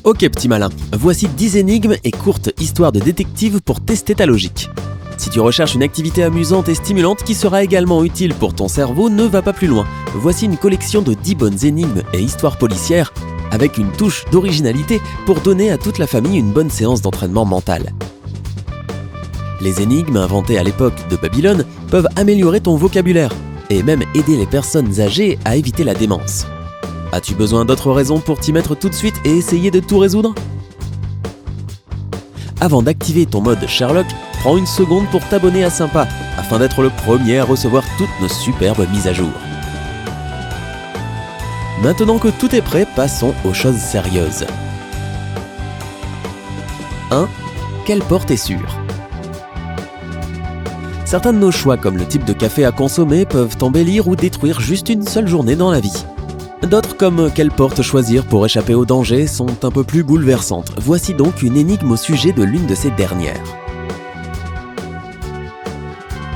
Ok petit malin, voici 10 énigmes et courtes histoires de détective pour tester ta logique. Si tu recherches une activité amusante et stimulante qui sera également utile pour ton cerveau, ne va pas plus loin. Voici une collection de 10 bonnes énigmes et histoires policières avec une touche d'originalité pour donner à toute la famille une bonne séance d'entraînement mental. Les énigmes inventées à l'époque de Babylone peuvent améliorer ton vocabulaire et même aider les personnes âgées à éviter la démence. As-tu besoin d'autres raisons pour t'y mettre tout de suite et essayer de tout résoudre ? Avant d'activer ton mode Sherlock, prends une seconde pour t'abonner à Sympa afin d'être le premier à recevoir toutes nos superbes mises à jour. Maintenant que tout est prêt, passons aux choses sérieuses. 1. Quelle porte est sûre ? Certains de nos choix, comme le type de café à consommer, peuvent embellir ou détruire juste une seule journée dans la vie. D'autres, comme quelle porte choisir pour échapper au danger, sont un peu plus bouleversantes. Voici donc une énigme au sujet de l'une de ces dernières.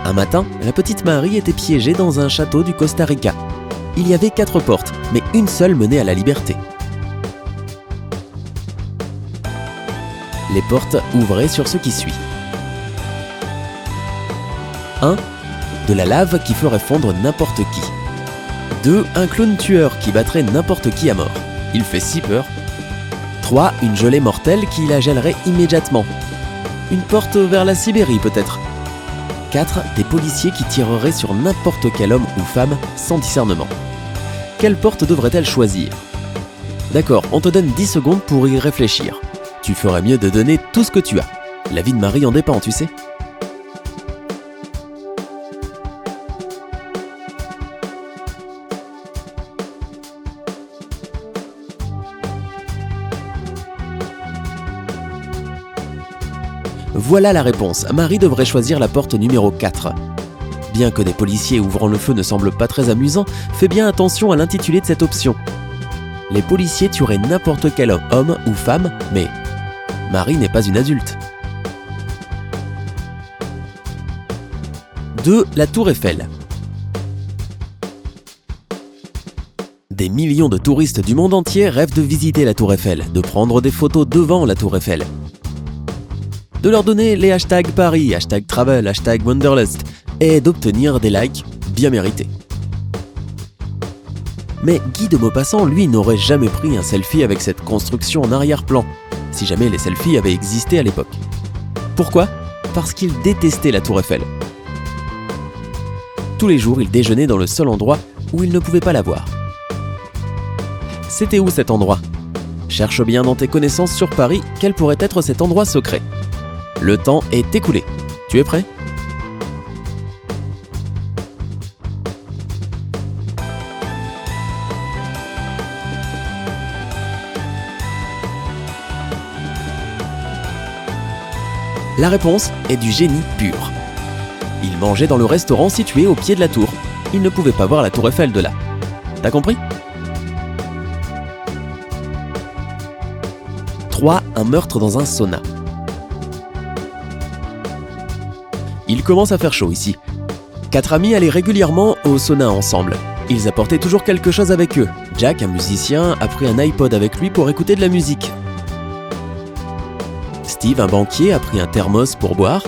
Un matin, la petite Marie était piégée dans un château du Costa Rica. Il y avait 4 portes, mais une seule menait à la liberté. Les portes ouvraient sur ce qui suit. 1. De la lave qui ferait fondre n'importe qui. 2. Un clown tueur qui battrait n'importe qui à mort. Il fait si peur. 3. Une gelée mortelle qui la gèlerait immédiatement. Une porte vers la Sibérie peut-être. 4. Des policiers qui tireraient sur n'importe quel homme ou femme sans discernement. Quelle porte devrait-elle choisir ? D'accord, on te donne 10 secondes pour y réfléchir. Tu ferais mieux de donner tout ce que tu as. La vie de Marie en dépend, tu sais. Voilà la réponse. Marie devrait choisir la porte numéro 4. Bien que des policiers ouvrant le feu ne semblent pas très amusants, fais bien attention à l'intitulé de cette option. Les policiers tueraient n'importe quel homme ou femme, mais Marie n'est pas une adulte. 2. La Tour Eiffel. Des millions de touristes du monde entier rêvent de visiter la Tour Eiffel, de prendre des photos devant la Tour Eiffel, de leur donner les hashtags Paris, hashtag Travel, hashtag Wanderlust, et d'obtenir des likes bien mérités. Mais Guy de Maupassant, lui, n'aurait jamais pris un selfie avec cette construction en arrière-plan, si jamais les selfies avaient existé à l'époque. Pourquoi ? Parce qu'il détestait la Tour Eiffel. Tous les jours, il déjeunait dans le seul endroit où il ne pouvait pas la voir. C'était où cet endroit ? Cherche bien dans tes connaissances sur Paris quel pourrait être cet endroit secret. Le temps est écoulé. Tu es prêt ? La réponse est du génie pur. Il mangeait dans le restaurant situé au pied de la tour. Il ne pouvait pas voir la tour Eiffel de là. T'as compris ? 3. Un meurtre dans un sauna. Il commence à faire chaud ici. 4 amis allaient régulièrement au sauna ensemble. Ils apportaient toujours quelque chose avec eux. Jack, un musicien, a pris un iPod avec lui pour écouter de la musique. Steve, un banquier, a pris un thermos pour boire.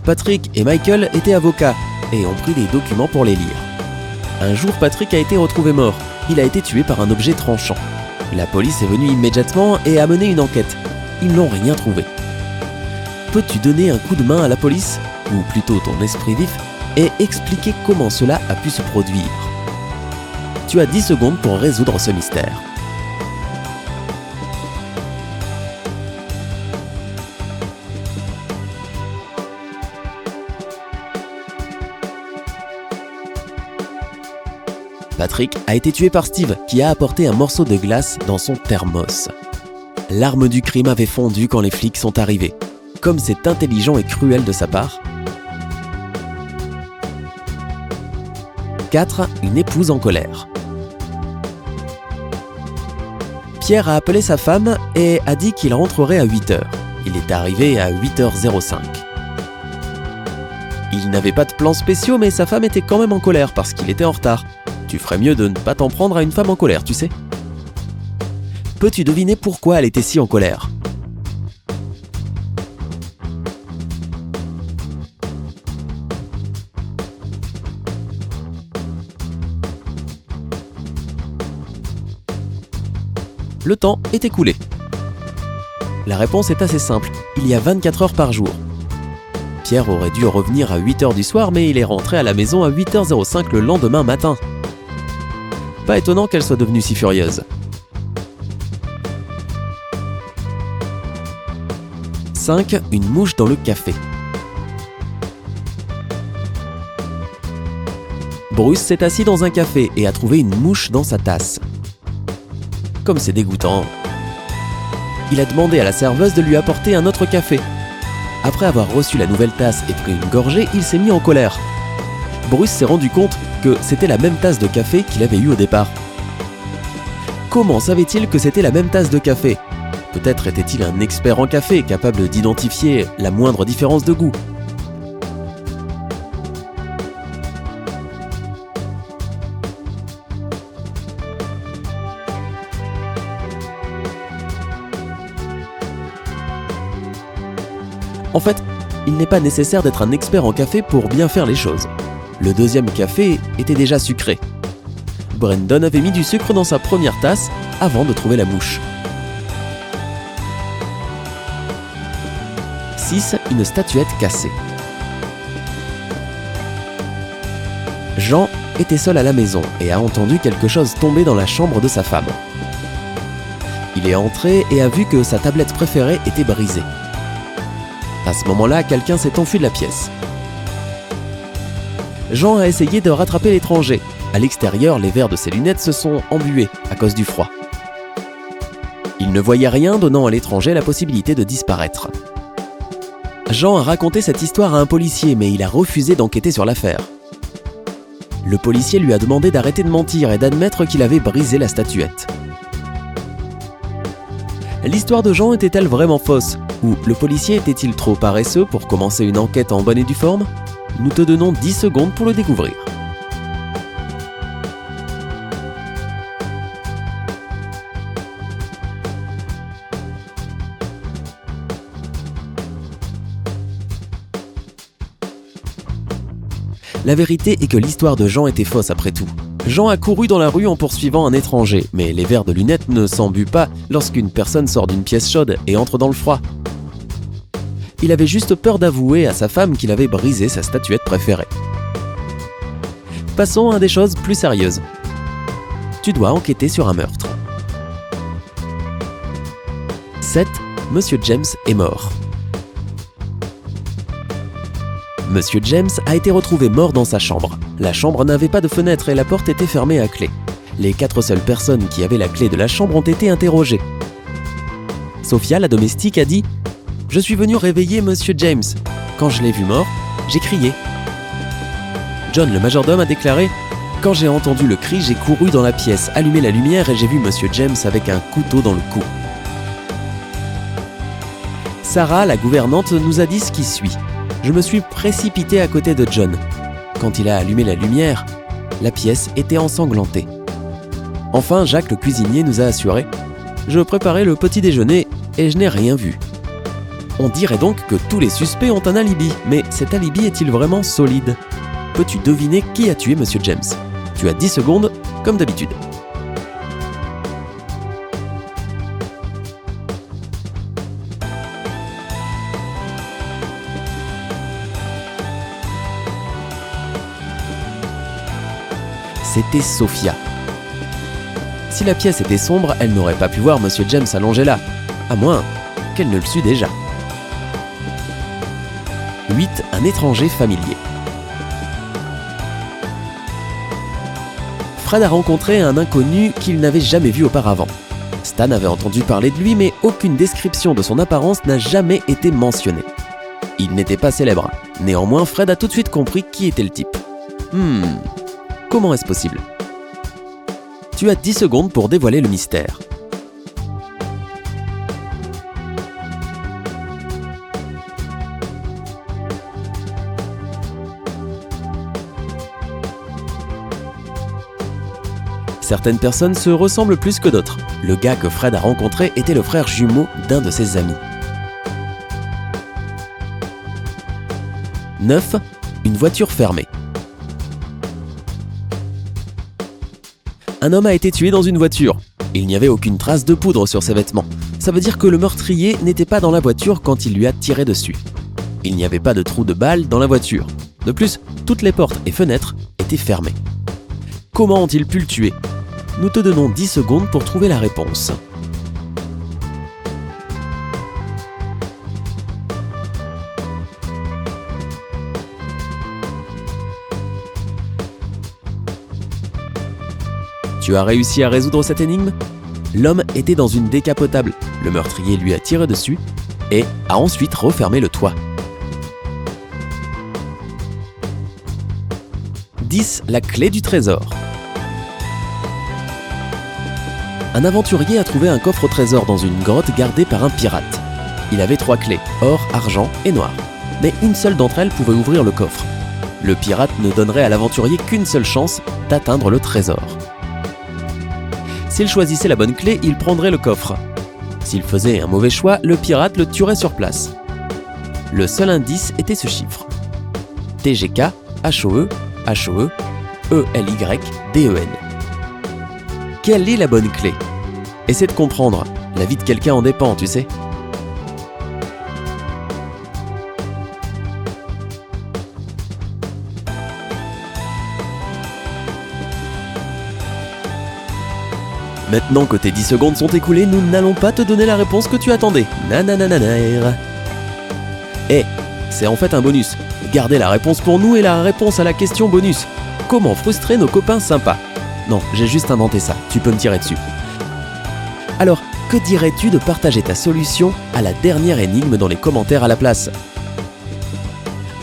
Patrick et Michael étaient avocats et ont pris des documents pour les lire. Un jour, Patrick a été retrouvé mort. Il a été tué par un objet tranchant. La police est venue immédiatement et a mené une enquête. Ils n'ont rien trouvé. Peux-tu donner un coup de main à la police, ou plutôt ton esprit vif, et expliquer comment cela a pu se produire ? Tu as 10 secondes pour résoudre ce mystère. Patrick a été tué par Steve, qui a apporté un morceau de glace dans son thermos. L'arme du crime avait fondu quand les flics sont arrivés. Comme c'est intelligent et cruel de sa part. 4. Une épouse en colère. Pierre a appelé sa femme et a dit qu'il rentrerait à 8h. Il est arrivé à 8h05. Il n'avait pas de plans spéciaux, mais sa femme était quand même en colère parce qu'il était en retard. Tu ferais mieux de ne pas t'en prendre à une femme en colère, tu sais. Peux-tu deviner pourquoi elle était si en colère ? Le temps est écoulé. La réponse est assez simple, il y a 24 heures par jour. Pierre aurait dû revenir à 8h du soir, mais il est rentré à la maison à 8h05 le lendemain matin. Pas étonnant qu'elle soit devenue si furieuse. 5. Une mouche dans le café. Bruce s'est assis dans un café et a trouvé une mouche dans sa tasse. Comme c'est dégoûtant. Il a demandé à la serveuse de lui apporter un autre café. Après avoir reçu la nouvelle tasse et pris une gorgée, il s'est mis en colère. Bruce s'est rendu compte que c'était la même tasse de café qu'il avait eue au départ. Comment savait-il que c'était la même tasse de café ? Peut-être était-il un expert en café, capable d'identifier la moindre différence de goût. En fait, il n'est pas nécessaire d'être un expert en café pour bien faire les choses. Le deuxième café était déjà sucré. Brandon avait mis du sucre dans sa première tasse avant de trouver la mouche. 6. Une statuette cassée. Jean était seul à la maison et a entendu quelque chose tomber dans la chambre de sa femme. Il est entré et a vu que sa tablette préférée était brisée. À ce moment-là, quelqu'un s'est enfui de la pièce. Jean a essayé de rattraper l'étranger. À l'extérieur, les verres de ses lunettes se sont embués à cause du froid. Il ne voyait rien, donnant à l'étranger la possibilité de disparaître. Jean a raconté cette histoire à un policier, mais il a refusé d'enquêter sur l'affaire. Le policier lui a demandé d'arrêter de mentir et d'admettre qu'il avait brisé la statuette. L'histoire de Jean était-elle vraiment fausse ? Ou le policier était-il trop paresseux pour commencer une enquête en bonne et due forme ? Nous te donnons 10 secondes pour le découvrir. La vérité est que l'histoire de Jean était fausse après tout. Jean a couru dans la rue en poursuivant un étranger, mais les verres de lunettes ne s'embuent pas lorsqu'une personne sort d'une pièce chaude et entre dans le froid. Il avait juste peur d'avouer à sa femme qu'il avait brisé sa statuette préférée. Passons à des choses plus sérieuses. Tu dois enquêter sur un meurtre. 7. Monsieur James est mort. Monsieur James a été retrouvé mort dans sa chambre. La chambre n'avait pas de fenêtre et la porte était fermée à clé. Les 4 seules personnes qui avaient la clé de la chambre ont été interrogées. Sophia, la domestique, a dit « Je suis venue réveiller Monsieur James. Quand je l'ai vu mort, j'ai crié. » John, le majordome, a déclaré « Quand j'ai entendu le cri, j'ai couru dans la pièce, allumé la lumière et j'ai vu Monsieur James avec un couteau dans le cou. » Sarah, la gouvernante, nous a dit ce qui suit. Je me suis précipité à côté de John. Quand il a allumé la lumière, la pièce était ensanglantée. Enfin, Jacques, le cuisinier, nous a assuré « Je préparais le petit déjeuner et je n'ai rien vu. » On dirait donc que tous les suspects ont un alibi, mais cet alibi est-il vraiment solide ? Peux-tu deviner qui a tué Monsieur James ? Tu as 10 secondes, comme d'habitude. C'était Sophia. Si la pièce était sombre, elle n'aurait pas pu voir Monsieur James allongé là, à moins qu'elle ne le sût déjà. 8. Un étranger familier. Fred a rencontré un inconnu qu'il n'avait jamais vu auparavant. Stan avait entendu parler de lui, mais aucune description de son apparence n'a jamais été mentionnée. Il n'était pas célèbre. Néanmoins, Fred a tout de suite compris qui était le type. Comment est-ce possible ? Tu as 10 secondes pour dévoiler le mystère. Certaines personnes se ressemblent plus que d'autres. Le gars que Fred a rencontré était le frère jumeau d'un de ses amis. 9. Une voiture fermée. Un homme a été tué dans une voiture. Il n'y avait aucune trace de poudre sur ses vêtements. Ça veut dire que le meurtrier n'était pas dans la voiture quand il lui a tiré dessus. Il n'y avait pas de trou de balle dans la voiture. De plus, toutes les portes et fenêtres étaient fermées. Comment ont-ils pu le tuer ? Nous te donnons 10 secondes pour trouver la réponse. Tu as réussi à résoudre cette énigme ? L'homme était dans une décapotable. Le meurtrier lui a tiré dessus et a ensuite refermé le toit. 10. La clé du trésor. Un aventurier a trouvé un coffre au trésor dans une grotte gardée par un pirate. Il avait 3 clés, or, argent et noir. Mais une seule d'entre elles pouvait ouvrir le coffre. Le pirate ne donnerait à l'aventurier qu'une seule chance d'atteindre le trésor. S'il choisissait la bonne clé, il prendrait le coffre. S'il faisait un mauvais choix, le pirate le tuerait sur place. Le seul indice était ce chiffre. TGK, HOE, HOE, ELY, DEN. Quelle est la bonne clé ? Essaie de comprendre. La vie de quelqu'un en dépend, tu sais. Maintenant que tes 10 secondes sont écoulées, nous n'allons pas te donner la réponse que tu attendais. Nananananer. C'est en fait un bonus. Gardez la réponse pour nous et la réponse à la question bonus. Comment frustrer nos copains sympas ? Non, j'ai juste inventé ça, tu peux me tirer dessus. Alors, que dirais-tu de partager ta solution à la dernière énigme dans les commentaires à la place ?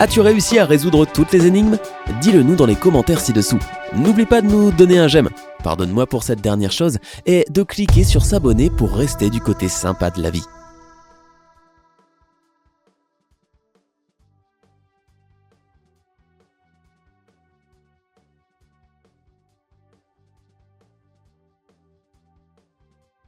As-tu réussi à résoudre toutes les énigmes ? Dis-le nous dans les commentaires ci-dessous. N'oublie pas de nous donner un j'aime, pardonne-moi pour cette dernière chose, et de cliquer sur s'abonner pour rester du côté sympa de la vie.